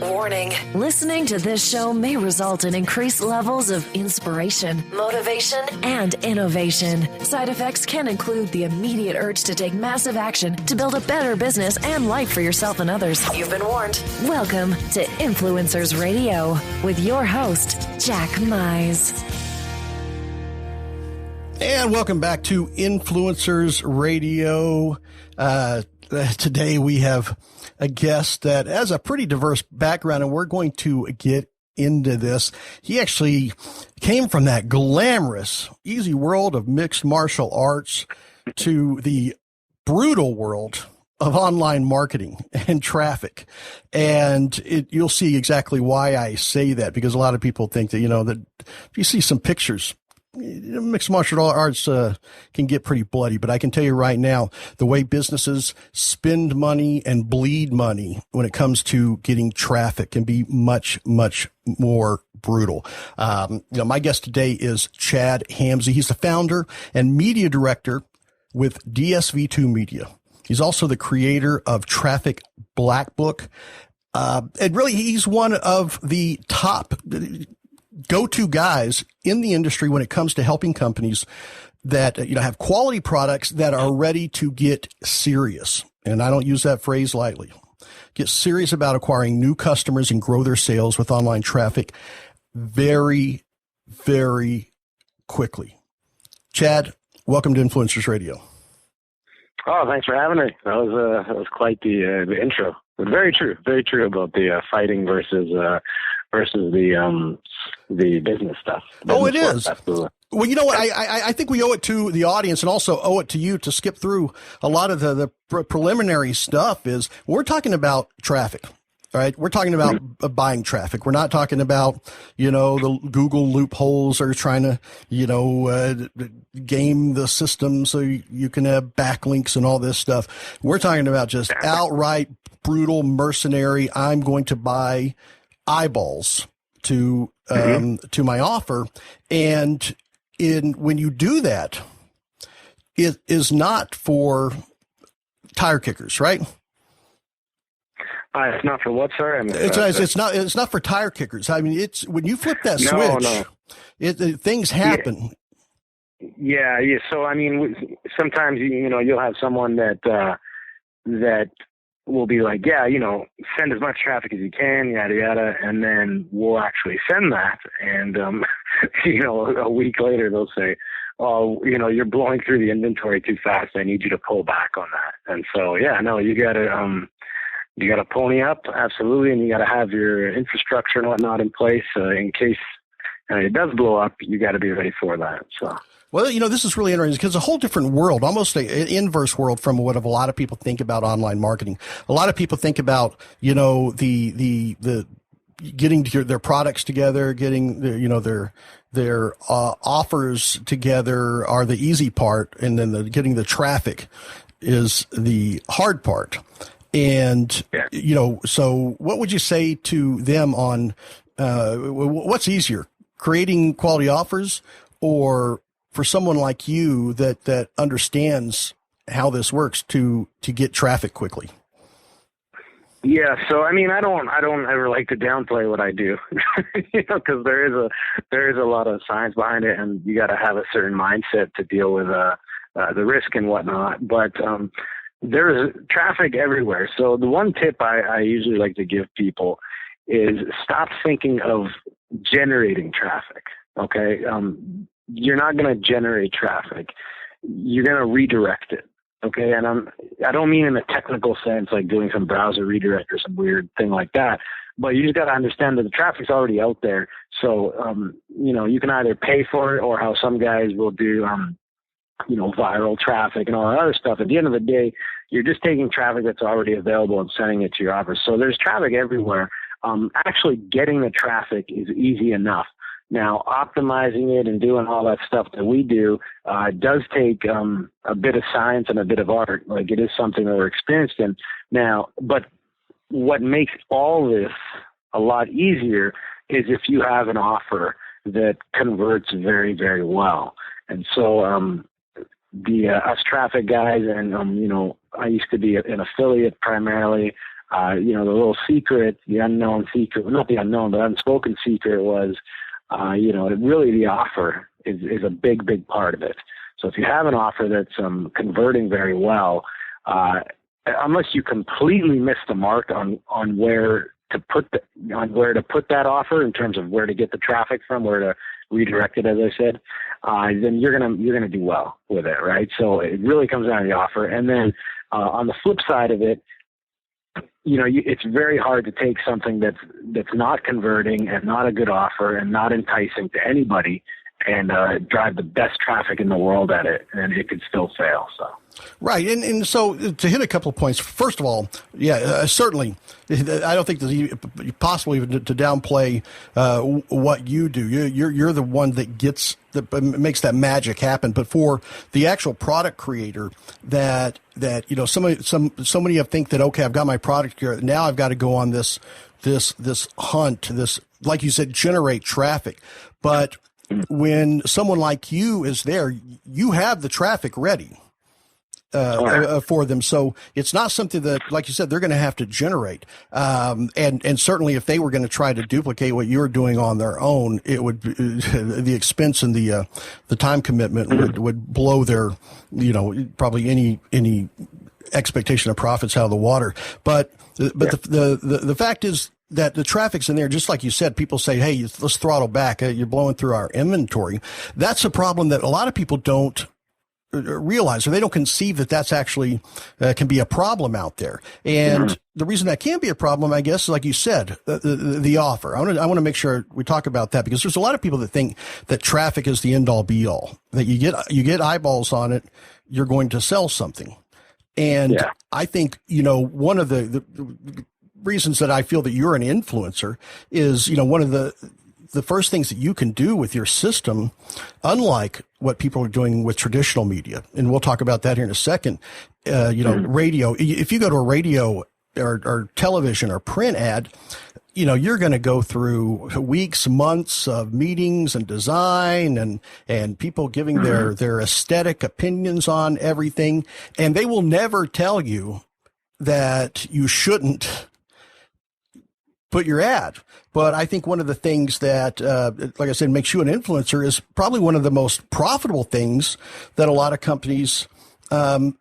Warning. Listening to this show may result in increased levels of inspiration, motivation, and innovation. Side effects can include the immediate urge to take massive action to build a better business and life for yourself and others. You've been warned. Welcome to Influencers Radio with your host, Jack Mize. And welcome back to Influencers Radio. Today we have a guest that has a pretty diverse background, and we're going to get into this. He actually came from that glamorous, easy world of mixed martial arts to the brutal world of online marketing and traffic. And you'll see exactly why I say that, because a lot of people think that, that if you see some pictures, mixed martial arts can get pretty bloody, but I can tell you right now, the way businesses spend money and bleed money when it comes to getting traffic can be much, much more brutal. My guest today is Chad Hamzeh. He's the founder and media director with DSV2 Media. He's also the creator of Traffic Blackbook. And really, he's one of the top go-to guys in the industry when it comes to helping companies that, have quality products that are ready to get serious. And I don't use that phrase lightly. Get serious about acquiring new customers and grow their sales with online traffic very, very quickly. Chad, welcome to Influencers Radio. Oh, thanks for having me. That was quite the intro. But very true about the fighting versus the business stuff. It is. Absolutely. Well, you know what? I think we owe it to the audience and also owe it to you to skip through a lot of the preliminary stuff. Is we're talking about traffic, right? We're talking about buying traffic. We're not talking about, the Google loopholes or trying to, game the system so you can have backlinks and all this stuff. We're talking about just outright brutal mercenary. I'm going to buy eyeballs to my offer. And when you do that, it is not for tire kickers, right? It's not for what, sir? It's not for tire kickers. I mean, it's when you flip that switch, things happen. Yeah. So, I mean, sometimes, you'll have someone that will be like, send as much traffic as you can, yada, yada. And then we'll actually send that. And, a week later, they'll say, oh, you're blowing through the inventory too fast. I need you to pull back on that. And so, you got to pony up. Absolutely. And you got to have your infrastructure and whatnot in place in case it does blow up. You got to be ready for that. So. Well, this is really interesting because it's a whole different world, almost an inverse world from what a lot of people think about online marketing. A lot of people think about, the getting their products together, getting their offers together are the easy part, and then getting the traffic is the hard part. And so what would you say to them on what's easier, creating quality offers, or for someone like you that understands how this works to get traffic quickly? Yeah. So, I mean, I don't ever like to downplay what I do, because there is a lot of science behind it, and you got to have a certain mindset to deal with the risk and whatnot. But there is traffic everywhere. So the one tip I usually like to give people is stop thinking of generating traffic. Okay. You're not going to generate traffic. You're going to redirect it. Okay. And I don't mean in a technical sense, like doing some browser redirect or some weird thing like that, but you just got to understand that the traffic's already out there. So, you can either pay for it, or how some guys will do, viral traffic and all that other stuff. At the end of the day, you're just taking traffic that's already available and sending it to your offers. So there's traffic everywhere. Actually getting the traffic is easy enough. Now, optimizing it and doing all that stuff that we do does take a bit of science and a bit of art. Like, it is something that we're experienced in now. But what makes all this a lot easier is if you have an offer that converts very, very well. And so us traffic guys, and I used to be an affiliate primarily. The little secret, the unknown secret, not the unknown, but unspoken secret was, really the offer is a big, big part of it. So if you have an offer that's converting very well, unless you completely miss the mark on where to put that offer in terms of where to get the traffic from, where to redirect it, as I said, then you're gonna do well with it, right? So it really comes down to the offer. And then on the flip side of it, it's very hard to take something that's not converting and not a good offer and not enticing to anybody and drive the best traffic in the world at it, and it could still fail. So. Right. And so to hit a couple of points, first of all, certainly, I don't think there's possible even to downplay what you do. You're the one that makes that magic happen. But for the actual product creator that so many have think that, okay, I've got my product here. Now I've got to go on this hunt, like you said, generate traffic. But when someone like you is there, you have the traffic ready for them. So it's not something that, like you said, they're going to have to generate. And certainly if they were going to try to duplicate what you're doing on their own, it would the expense and the time commitment would blow their, probably any expectation of profits out of the water. But the fact is that the traffic's in there, just like you said. People say, hey, let's throttle back. You're blowing through our inventory. That's a problem that a lot of people don't realize, or they don't conceive that that's actually can be a problem out there. And the reason that can be a problem, I guess, like you said, the offer. I want to make sure we talk about that, because there's a lot of people that think that traffic is the end all be all, that you get eyeballs on it, you're going to sell something. And I think, one of the reasons that I feel that you're an influencer is, one of the first things that you can do with your system, unlike what people are doing with traditional media, and we'll talk about that here in a second, radio. If you go to a radio or television or print ad, you're going to go through weeks, months of meetings and design and people giving their aesthetic opinions on everything. And they will never tell you that you shouldn't put your ad. But I think one of the things that, like I said, makes you an influencer is probably one of the most profitable things that a lot of companies have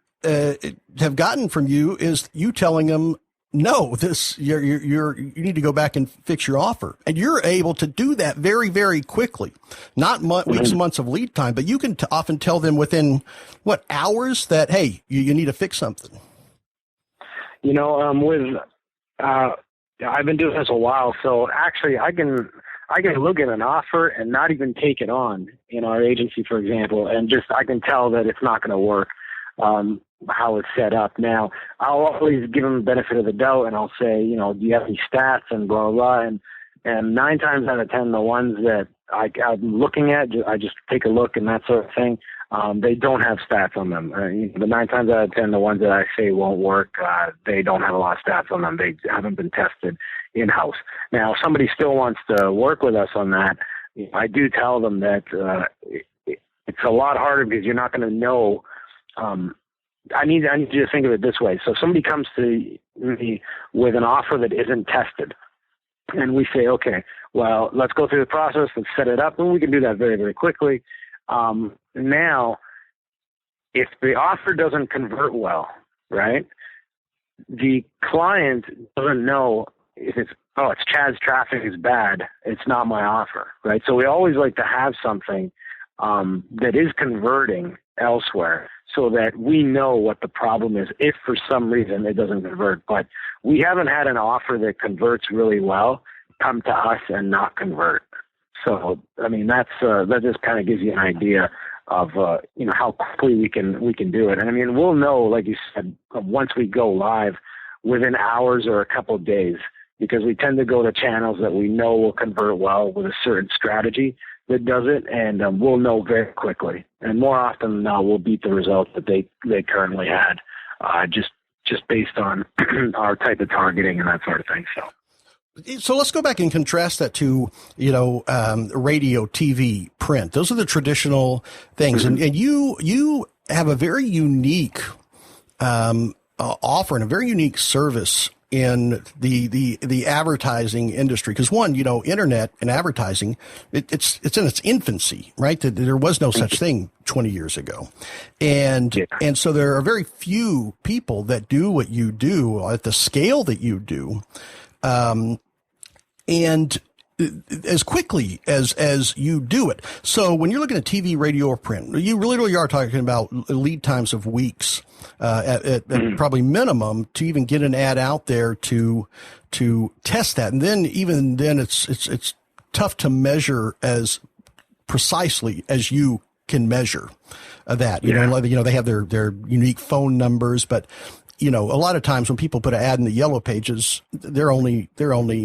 gotten from you, is you telling them, no, you need to go back and fix your offer. And you're able to do that very, very quickly, not weeks and months of lead time, but you can often tell them within hours that, hey, you need to fix something. I've been doing this a while, so actually I can look at an offer and not even take it on in our agency, for example, and I can tell that it's not going to work, how it's set up. Now, I'll always give them the benefit of the doubt, and I'll say, do you have any stats and blah, blah, blah. And 9 times out of 10, the ones that I'm looking at, I just take a look and that sort of thing, they don't have stats on them. The 9 times out of 10, the ones that I say won't work, they don't have a lot of stats on them. They haven't been tested in-house. Now, if somebody still wants to work with us on that, I do tell them that it's a lot harder, because you're not going to know. I need you to think of it this way. So if somebody comes to me with an offer that isn't tested, and we say, okay, well, let's go through the process, let's set it up, and we can do that very, very quickly. Now, if the offer doesn't convert well, right, the client doesn't know if it's Chad's traffic is bad, it's not my offer, right? So we always like to have something that is converting elsewhere, so that we know what the problem is if for some reason it doesn't convert. But we haven't had an offer that converts really well come to us and not convert. So, I mean, that just kind of gives you an idea of, how quickly we can do it. And I mean, we'll know, like you said, once we go live within hours or a couple of days, because we tend to go to channels that we know will convert well with a certain strategy that does it. And we'll know very quickly. And more often than not, we'll beat the results that they currently had, just based on our type of targeting and that sort of thing. So let's go back and contrast that to, radio, TV, print. Those are the traditional things. And you have a very unique offer and a very unique service in the advertising industry? Because one, internet and advertising, it's in its infancy, right? There was no such thing 20 years ago. And so there are very few people that do what you do at the scale that you do. And as quickly as you do it. So when you're looking at TV, radio, or print, you literally are talking about lead times of weeks, at probably minimum to even get an ad out there to test that. And then even then it's tough to measure as precisely as you can measure that. You know, they have their unique phone numbers, but a lot of times when people put an ad in the yellow pages, their only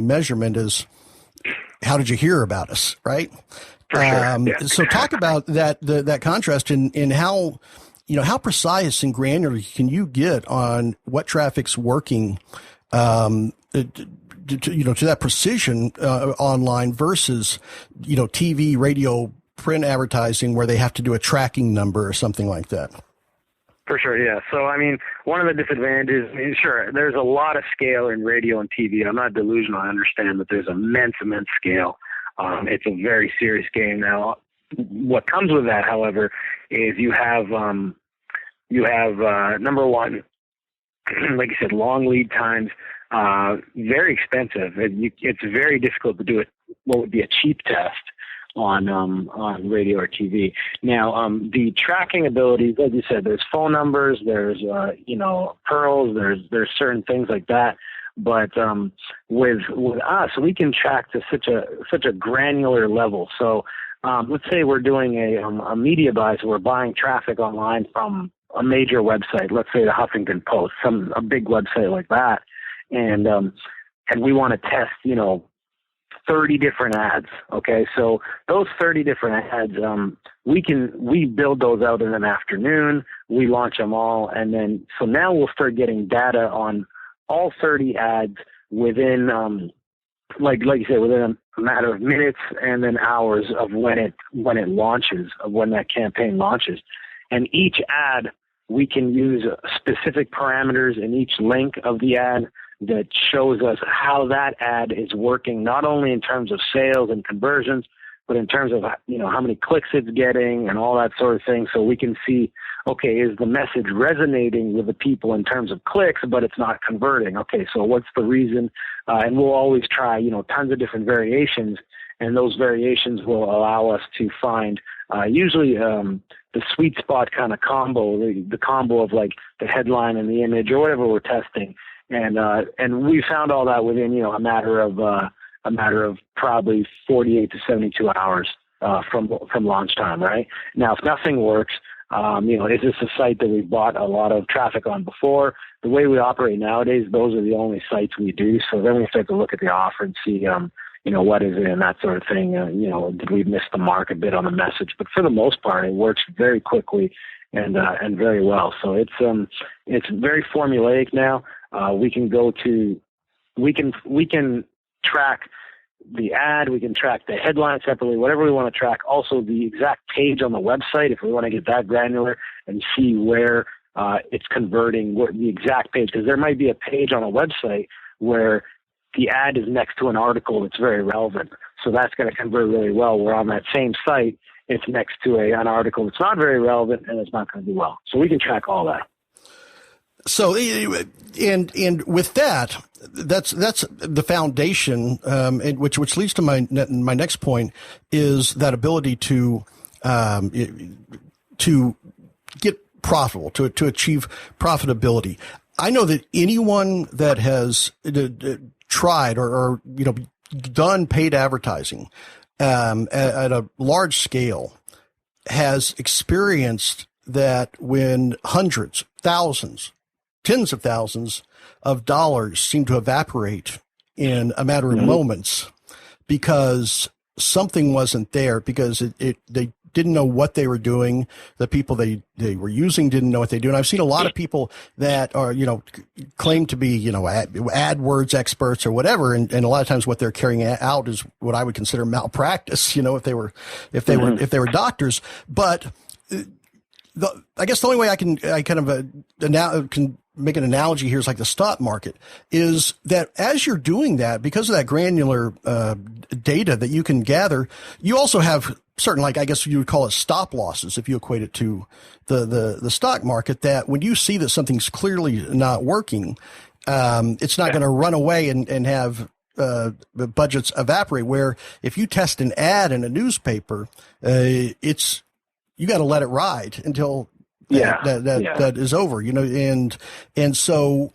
measurement is, how did you hear about us? Right. For sure. So talk about that contrast in how, how precise and granular can you get on what traffic's working, to that precision, online versus, TV, radio, print advertising where they have to do a tracking number or something like that. For sure, yeah. So, I mean, one of the disadvantages, sure, there's a lot of scale in radio and TV. I'm not delusional. I understand that there's immense scale. It's a very serious game. Now, what comes with that, however, is you have number one, like you said, long lead times, very expensive. It's very difficult to do what would be a cheap test on radio or TV. Now, the tracking abilities, like you said, there's phone numbers, there's pearls, there's certain things like that. But with us, we can track to such a granular level. So let's say we're doing a media buy, so we're buying traffic online from a major website, let's say the Huffington Post, a big website like that, and we want to test 30 different ads. Okay. So those 30 different ads, we build those out in an afternoon. We launch them all. And then, so now we'll start getting data on all 30 ads within, like you said, within a matter of minutes and then hours of when it launches, of when that campaign launches. And each ad, we can use specific parameters in each link of the ad that shows us how that ad is working, not only in terms of sales and conversions, but in terms of, how many clicks it's getting and all that sort of thing. So we can see, okay, is the message resonating with the people in terms of clicks, but it's not converting? Okay, so what's the reason? And we'll always try, tons of different variations, and those variations will allow us to find usually the sweet spot kind of combo, the combo of like the headline and the image or whatever we're testing. And we found all that within, a matter of probably 48 to 72 hours, from launch time, right? Now, if nothing works, is this a site that we've bought a lot of traffic on before? The way we operate nowadays, those are the only sites we do. So then we start to look at the offer and see, what is it and that sort of thing. Did we miss the mark a bit on the message? But for the most part, it works very quickly and very well. So it's very formulaic now. We can track the ad, we can track the headline separately, whatever we want to track. Also the exact page on the website, if we want to get that granular and see where it's converting, what the exact page, because there might be a page on a website where the ad is next to an article that's very relevant. So that's going to convert really well. Where on that same site, it's next to an article that's not very relevant and it's not going to do well. So we can track all that. So, and with that, that's the foundation, and which leads to my next point is that ability to get profitable, to achieve profitability. I know that anyone that has tried or done paid advertising at a large scale has experienced that when hundreds, thousands, tens of thousands of dollars seem to evaporate in a matter of moments because something wasn't there, because they didn't know what they were doing. The people they were using didn't know what they do. And I've seen a lot of people that are, claim to be, AdWords experts or whatever. And a lot of times what they're carrying out is what I would consider malpractice, if they were doctors. But I guess the only way I can make an analogy here is like the stock market, is that as you're doing that, because of that granular data that you can gather, you also have certain, like I guess you would call it stop losses if you equate it to the stock market, that when you see that something's clearly not working, it's not going to run away and have the budgets evaporate. Where if you test an ad in a newspaper, you got to let it ride until that is over, and so,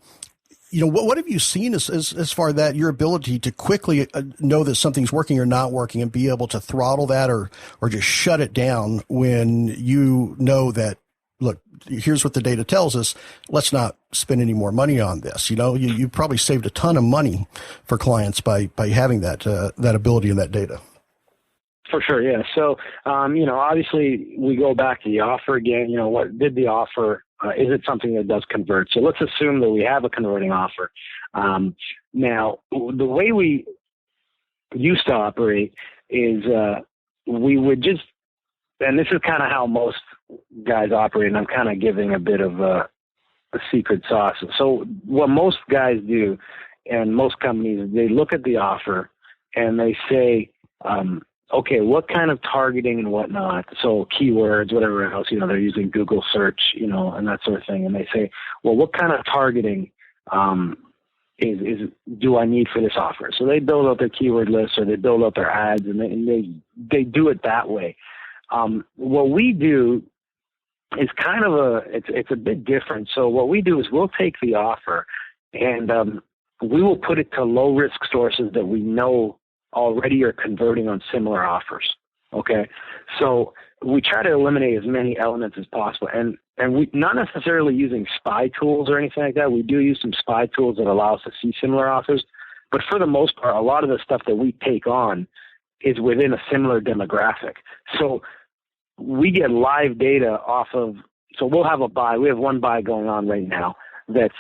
what have you seen as far as that, your ability to quickly know that something's working or not working and be able to throttle that or just shut it down when you know that, look, here's what the data tells us. Let's not spend any more money on this. You probably saved a ton of money for clients by having that ability and that data. For sure, yeah. So, obviously we go back to the offer again. What did the offer? Is it something that does convert? So let's assume that we have a converting offer. Now, the way we used to operate is we would just, and this is kind of how most guys operate, and I'm kind of giving a bit of a secret sauce. So what most guys do, and most companies, they look at the offer and they say, okay, what kind of targeting and whatnot, so keywords, whatever else, they're using Google search, and that sort of thing. And they say, well, what kind of targeting do I need for this offer? So they build out their keyword list, or they build out their ads, and they do it that way. What we do is kind of it's a bit different. So what we do is we'll take the offer and we will put it to low risk sources that we know already are converting on similar offers. Okay. So we try to eliminate as many elements as possible, and we not necessarily using spy tools or anything like that. We do use some spy tools that allow us to see similar offers, but for the most part, a lot of the stuff that we take on is within a similar demographic. So we get live data off of, so we'll have a buy. We have one buy going on right now that's,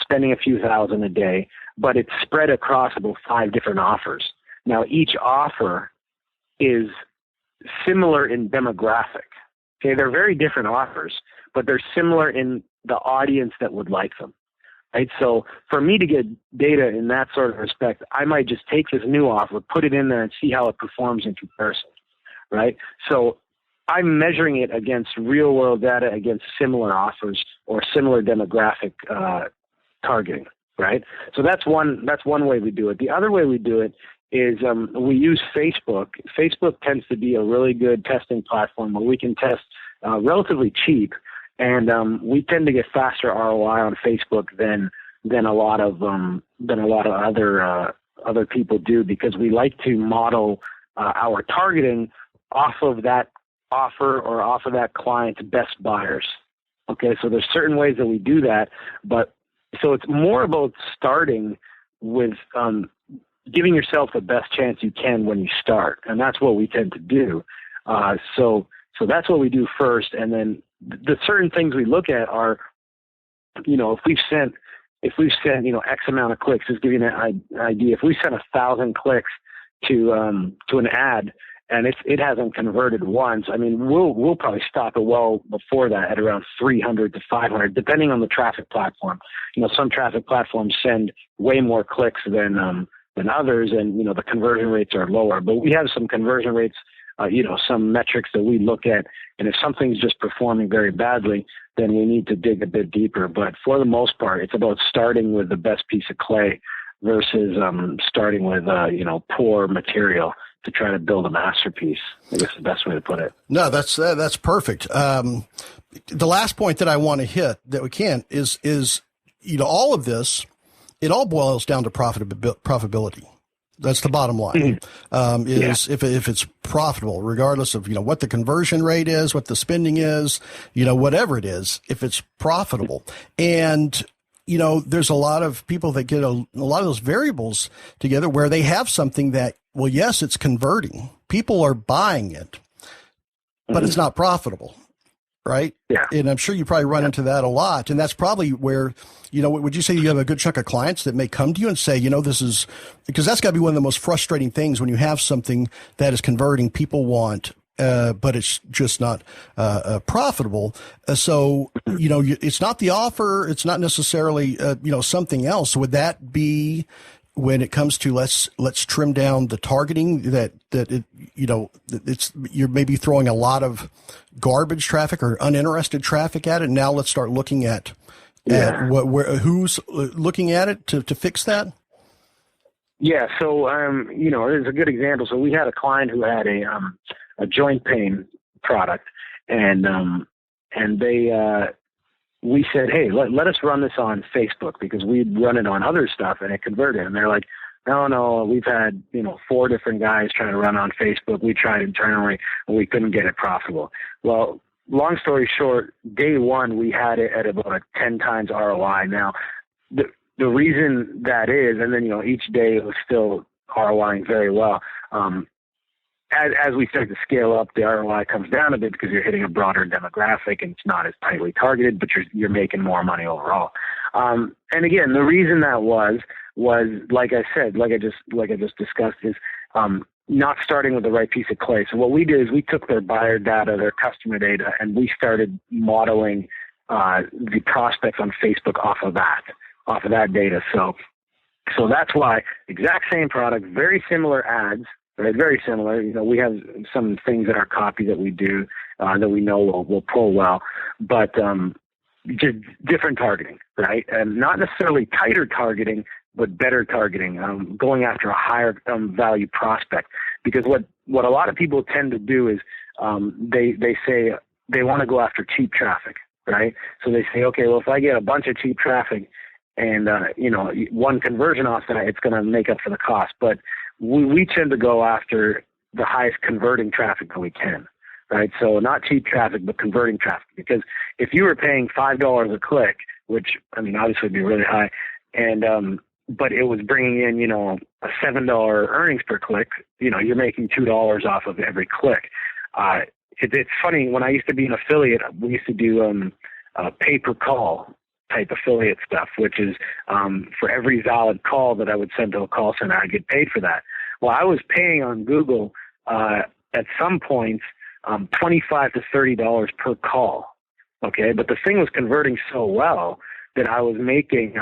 spending a few thousand a day, but it's spread across about 5 different offers. Now, each offer is similar in demographic. Okay, they're very different offers, but they're similar in the audience that would like them. Right? So for me to get data in that sort of respect, I might just take this new offer, put it in there, and see how it performs in comparison. Right? So I'm measuring it against real world data, against similar offers or similar demographic targeting. Right? So that's one way we do it. The other way we do it is we use Facebook. Facebook tends to be a really good testing platform where we can test relatively cheap, and we tend to get faster ROI on Facebook than a lot of other people do, because we like to model our targeting off of that offer or off of that client's best buyers. Okay, so there's certain ways that we do that, but so it's more about starting with giving yourself the best chance you can when you start, and that's what we tend to do. So that's what we do first, and then the certain things we look at are, if we've sent X amount of clicks, just give you an idea. If we sent 1,000 clicks to an ad and it hasn't converted once, I mean, we'll probably stop it well before that at around 300 to 500, depending on the traffic platform. Some traffic platforms send way more clicks than others, and the conversion rates are lower. But we have some conversion rates, some metrics that we look at, and if something's just performing very badly, then we need to dig a bit deeper. But for the most part, it's about starting with the best piece of clay versus starting with poor material to try to build a masterpiece. I guess the best way to put it. No, that's perfect. The last point that I want to hit that we can is all of this. It all boils down to profitability. That's the bottom line. If it's profitable, regardless of what the conversion rate is, what the spending is, whatever it is, if it's profitable. And there's a lot of people that get a lot of those variables together where they have something that, well, yes, it's converting. People are buying it, but it's not profitable. Right. Yeah. And I'm sure you probably run into that a lot. And that's probably where, would you say you have a good chunk of clients that may come to you and say, this is, because that's got to be one of the most frustrating things when you have something that is converting. People want but it's just not profitable. So, it's not the offer. It's not necessarily, something else. Would that be when it comes to let's trim down the targeting you're maybe throwing a lot of garbage traffic or uninterested traffic at it. And now let's start looking at who's looking at it to fix that. Yeah. So, there's a good example. So we had a client who had a joint pain product, and we said, hey, let us run this on Facebook, because we'd run it on other stuff and it converted. And they're like, no, we've had, 4 different guys trying to run on Facebook. We tried internally and we couldn't get it profitable. Well, long story short, day one, we had it at about a 10 times ROI. Now, the reason that is, and then, each day it was still ROIing very well. As we start to scale up, the ROI comes down a bit because you're hitting a broader demographic and it's not as tightly targeted, but you're making more money overall. And again, the reason that was like I said, like I just discussed, is not starting with the right piece of clay. So what we did is we took their buyer data, their customer data, and we started modeling the prospects on Facebook off of that data. So that's why exact same product, very similar ads, right? Very similar. We have some things in our copy that we do that we know will pull well, but just different targeting, right? And not necessarily tighter targeting, but better targeting, going after a higher value prospect. Because what a lot of people tend to do is they say they want to go after cheap traffic, right? So they say, okay, well, if I get a bunch of cheap traffic and, one conversion off that, it's going to make up for the cost. But we tend to go after the highest converting traffic that we can, right? So not cheap traffic, but converting traffic. Because if you were paying $5 a click, which, obviously would be really high, and but it was bringing in, a $7 earnings per click, you're making $2 off of every click. It's funny, when I used to be an affiliate, we used to do pay-per-call type affiliate stuff, which is for every valid call that I would send to a call center, I'd get paid for that. Well, I was paying on Google at some points $25 to $30 per call. Okay, but the thing was converting so well that I was making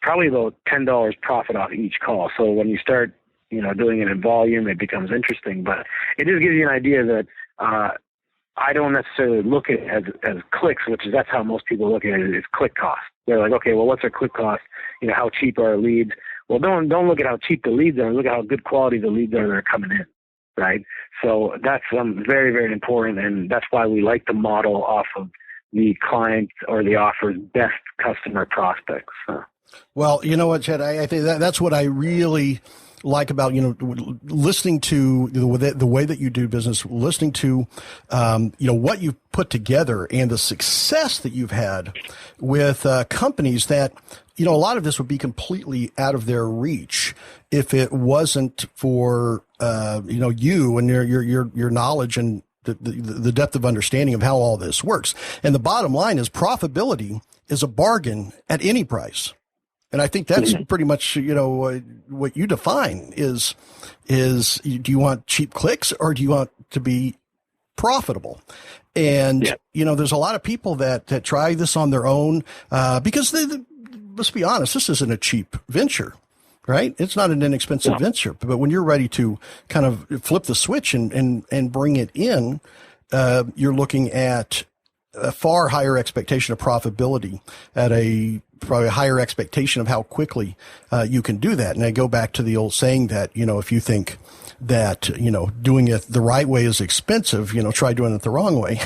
probably about $10 profit off each call. So when you start, doing it in volume, it becomes interesting. But it just gives you an idea that I don't necessarily look at it as clicks, that's how most people look at it, is click cost. They're like, okay, well, what's our click cost? How cheap are our leads? Well, don't look at how cheap the leads are. Look at how good quality the leads are that are coming in, right? So that's very, very important, and that's why we like to model off of the client or the offer's best customer prospects. Well, you know what, Chad, I think that's what I really like about, listening to the way that you do business, listening to, what you've put together and the success that you've had with companies that, a lot of this would be completely out of their reach if it wasn't for, you and your knowledge and the depth of understanding of how all this works. And the bottom line is profitability is a bargain at any price. And I think that's pretty much, what you define is do you want cheap clicks or do you want to be profitable? And, there's a lot of people that try this on their own, because let's be honest, this isn't a cheap venture, right? It's not an inexpensive venture, but when you're ready to kind of flip the switch and bring it in, you're looking at a far higher expectation of profitability at probably a higher expectation of how quickly you can do that. And I go back to the old saying that, if you think that, doing it the right way is expensive, try doing it the wrong way.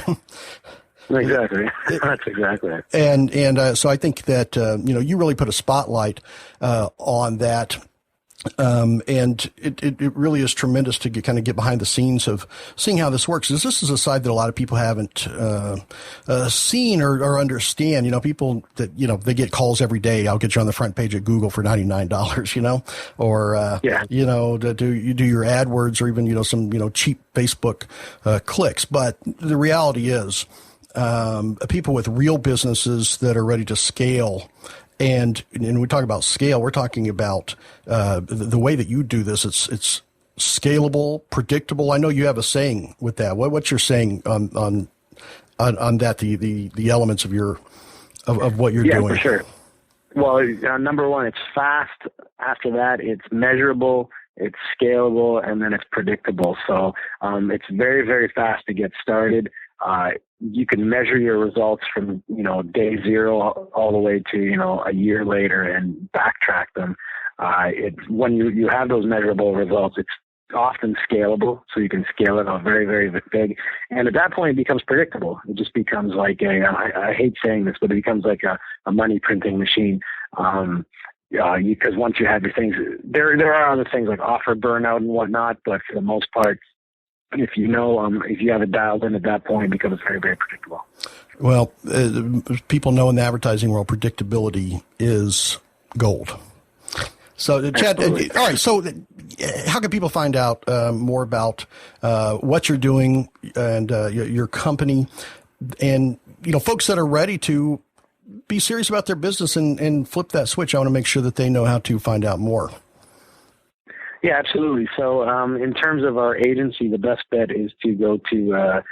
Exactly. That's exactly it. And so I think that, you really put a spotlight on that. And it really is tremendous to kind of get behind the scenes of seeing how this works. This is a side that a lot of people haven't seen or understand. People that, they get calls every day. I'll get you on the front page of Google for $99, or, to do your AdWords or even, some, cheap Facebook clicks. But the reality is people with real businesses that are ready to scale. And when we talk about scale, we're talking about the way that you do this. It's scalable, predictable? I know you have a saying with that. What's your saying on that? The elements of what you're doing. Yeah, for sure. Well, number one, it's fast. After that, it's measurable, it's scalable, and then it's predictable. So it's very, very fast to get started. You can measure your results from, day zero all the way to, a year later and backtrack them. When you have those measurable results, it's often scalable, so you can scale it out very, very big. And at that point, it becomes predictable. It just becomes like I hate saying this, but it becomes like a money printing machine. Because once you have your things, there are other things like offer burnout and whatnot, but for the most part, if you have it dialed in at that point, it becomes very, very predictable. Well, people know in the advertising world, predictability is gold. So, Chad, all right. So, how can people find out more about what you're doing and your company, and folks that are ready to be serious about their business and flip that switch? I want to make sure that they know how to find out more. Yeah, absolutely. So, in terms of our agency, the best bet is to go to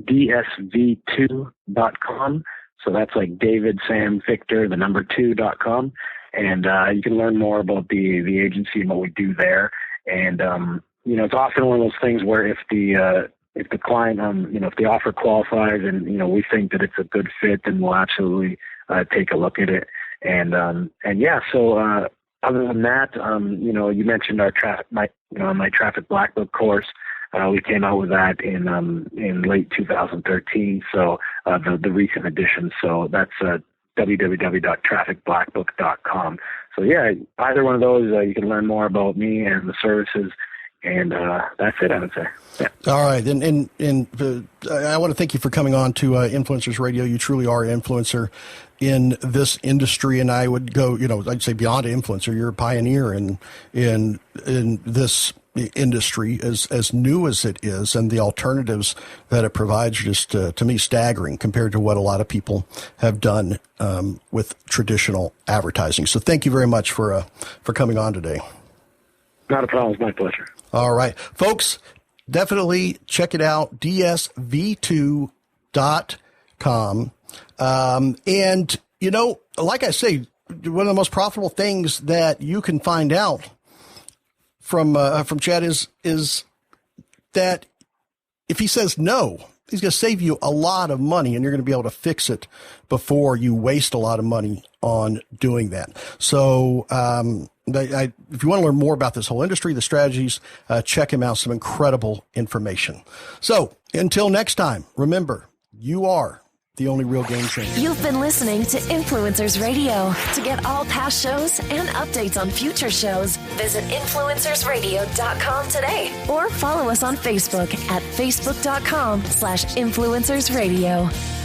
dsv2.com. So that's like David, Sam, Victor, the number 2.com. And you can learn more about the agency and what we do there. And it's often one of those things where if the client if the offer qualifies and we think that it's a good fit, then we'll absolutely take a look at it. And so other than that, you mentioned my Traffic Blackbook course. We came out with that in late 2013. So the recent edition. So that's www.trafficblackbook.com. So yeah, either one of those, you can learn more about me and the services, and that's it, I would say. Yeah. All right, and I want to thank you for coming on to Influencers Radio. You truly are an influencer in this industry, and I would go, I'd say beyond influencer. You're a pioneer in this industry, as new as it is, and the alternatives that it provides are just to me staggering compared to what a lot of people have done with traditional advertising. So thank you very much for coming on today. Not a problem. It's my pleasure. All right, folks, definitely check it out, dsv2.com. And like I say, one of the most profitable things that you can find out from Chad is that if he says no, he's going to save you a lot of money, and you're going to be able to fix it before you waste a lot of money on doing that. So, if you want to learn more about this whole industry, the strategies, check him out. Some incredible information. So until next time, remember, you are the only real game changer. You've been listening to Influencers Radio. To get all past shows and updates on future shows, visit influencersradio.com today or follow us on Facebook at facebook.com/influencersradio.